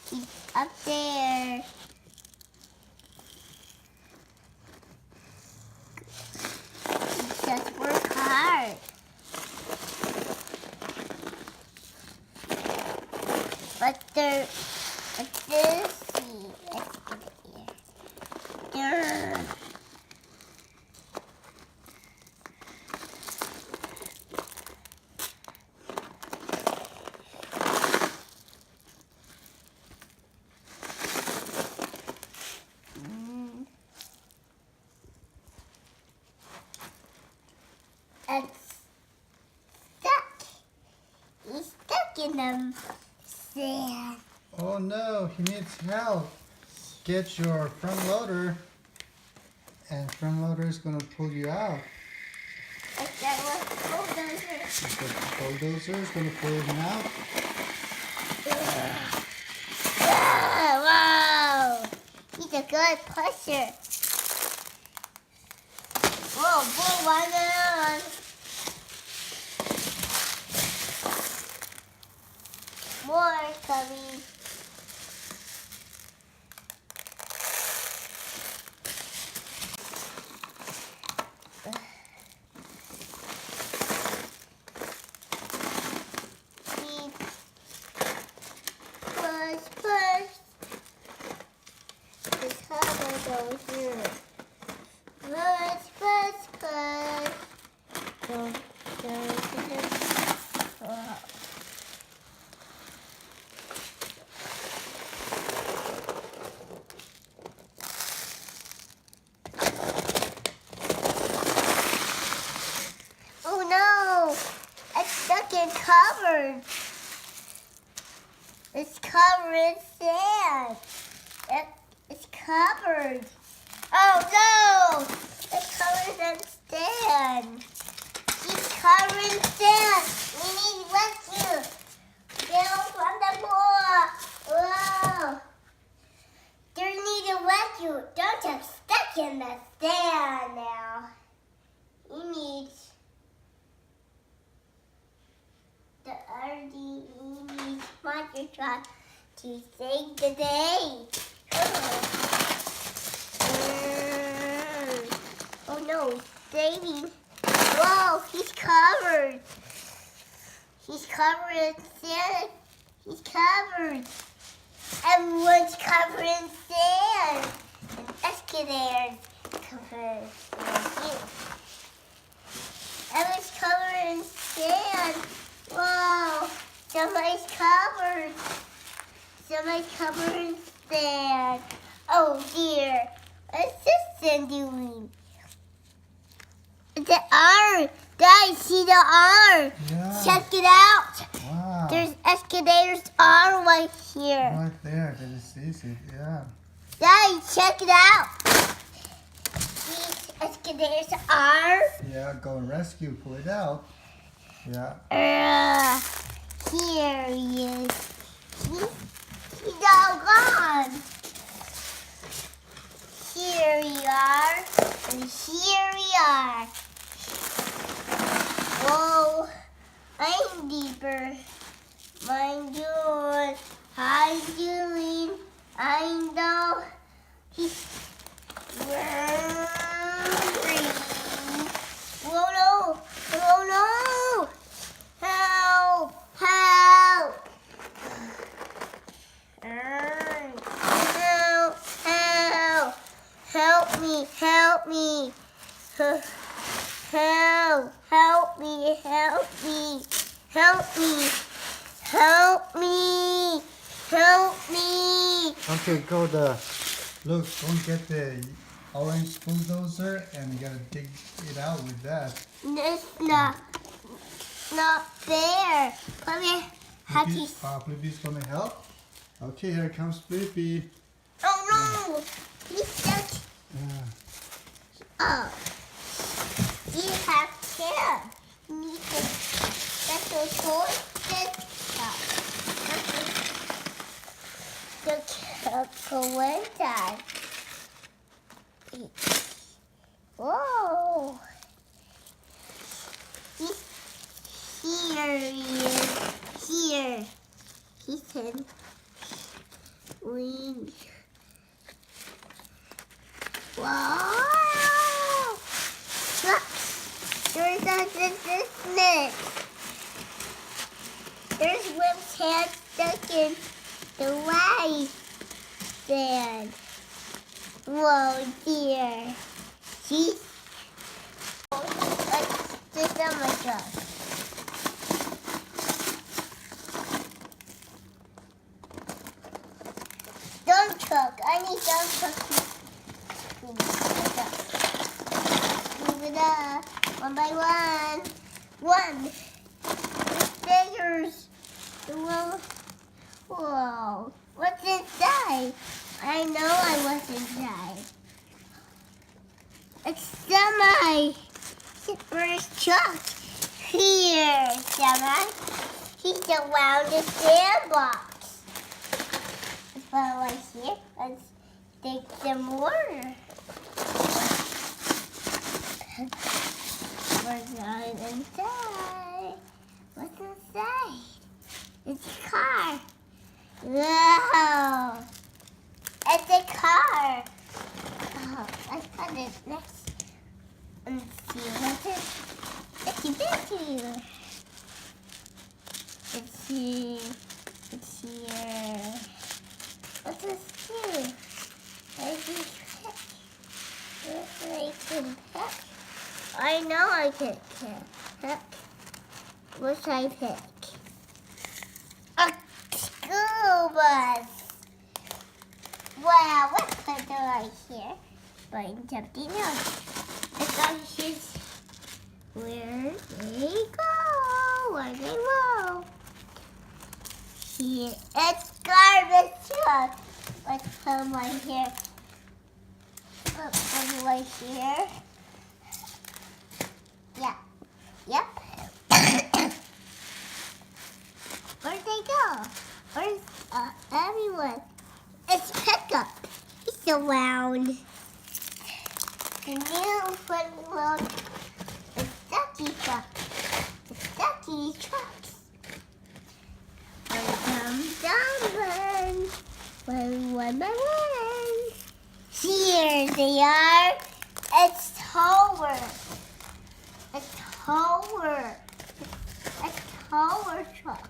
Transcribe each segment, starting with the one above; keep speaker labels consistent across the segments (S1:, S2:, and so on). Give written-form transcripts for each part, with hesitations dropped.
S1: He's up there. He just work hard. But this, let's get it here. There. It's stuck. He's stuck in the sand.
S2: Oh no, he needs help. Get your front loader, and front loader is gonna pull you out.
S1: Like that was bulldozer.
S2: The bulldozer is gonna pull him out.
S1: Wow! He's a good pusher. Whoa, bull, watermelon. More coming. Push, push. This hammer goes here. Push, push, push. Go, go to the top. Oh no! It's stuck in covered. It's covered in sand. It's covered. Oh no! It's covered in sand. It's covered in sand. We need rescue. Down from the floor. Whoa! There need a rescue. Don't get stuck in the sand now. You need the RDE needs monster truck to save the day. Oh no, he's saving. Whoa, he's covered. He's covered in sand. He's covered. Everyone's covered in sand. And excavator's covered in sand. Everyone's covered in sand. Whoa, somebody's covered. Somebody's covered in sand. Oh dear, what's this thing doing? It's an R. Guys, see the R.
S2: Yeah.
S1: Check it out.
S2: Wow.
S1: There's excavator's R right here.
S2: Right there. That is easy. Yeah.
S1: Guys, check it out. See excavator's R.
S2: Yeah. Go and rescue. Pull it out. Yeah.
S1: Here he is. He's all gone. Here we are, and here we are. Whoa, I'm deeper. I'm doing. I'm doing. I know. He's. Whoa, no. Oh, no. Help! Help! Help! Help! Help me! Help me! Help! Help me! Help me! Help me! Help me! Help me!
S2: Okay. Go look. Go and get the orange bulldozer, and you gotta dig it out with that.
S1: It's not fair. Probably have to.
S2: Blippi's gonna help. Okay, here comes Blippi.
S1: Oh no! He's stuck.
S2: Yeah.
S1: Oh. You have to. You need to special toy this stuff. The winter. Whoa. Here he is. Here. He's in. this mix. There's Whip's hand stuck in the rice stand. Whoa, dear. She's... Let's do some of those. Don't choke. I need don't choke. Move it up. One by one. One. Figures. Whoa. What's inside? I know what's inside. It's Semi. Where's Chuck? Here, Semi. He's around the sandbox. Well, right here, let's take some water. What's inside? What's inside? It's a car. Whoa! It's a car. Oh, let's put it next. Let's see what's it. It's here. It's here. It's here. What's this do? I can pick. I know I can pick. What should I pick? A school bus. Wow, let's put it right here. Find something else. Let's go his. Where they go? Where they go? Here. It's garbage truck. Let's put them right here. Put them right here. Yeah. Yep. Where'd they go? Where's everyone? It's pickup. It's around. The new one. The Ducky truck. The Ducky trucks. One by one. Here they are. It's Tower. A tower. A tower truck.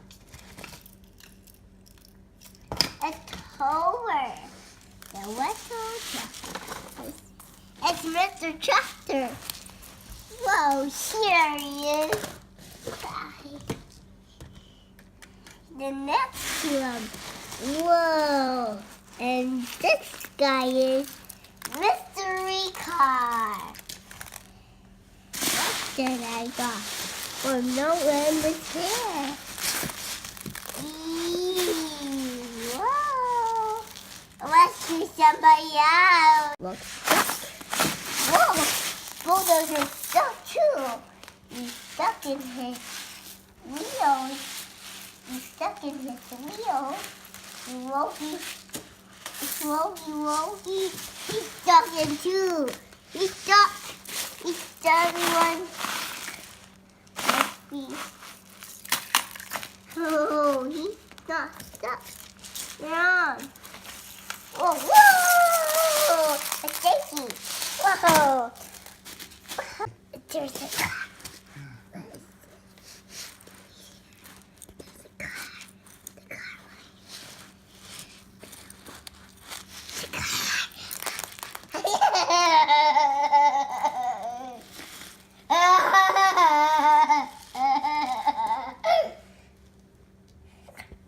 S1: A tower. The whistle truck. It's Mr. Tractor. Whoa, here he is. Bye. The next one. Whoa. And this guy is Mystery Car. What did I got? Well, no one is here. Whoa. Let's see somebody else. Look. Whoa. Bulldozer's stuck too. He's stuck in his wheels. He's stuck in his wheels. Whoa. He's stuck in too. He's stuck. He's stuck in one. Let's see. Oh, he's not stuck. They're on. Whoa! It's shaky. Whoa! There's a car.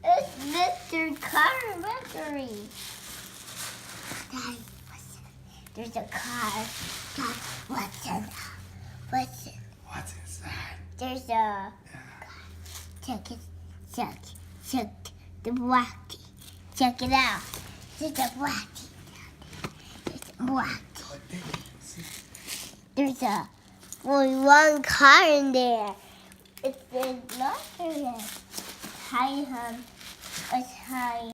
S1: It's Mr. Car Mercury. Daddy, there's a car. Dad, what's in? What's inside? There's a car. Check the black. Check it out. There's a black. There's only one car in there. It's the lottery. Hi, hon. It's hi.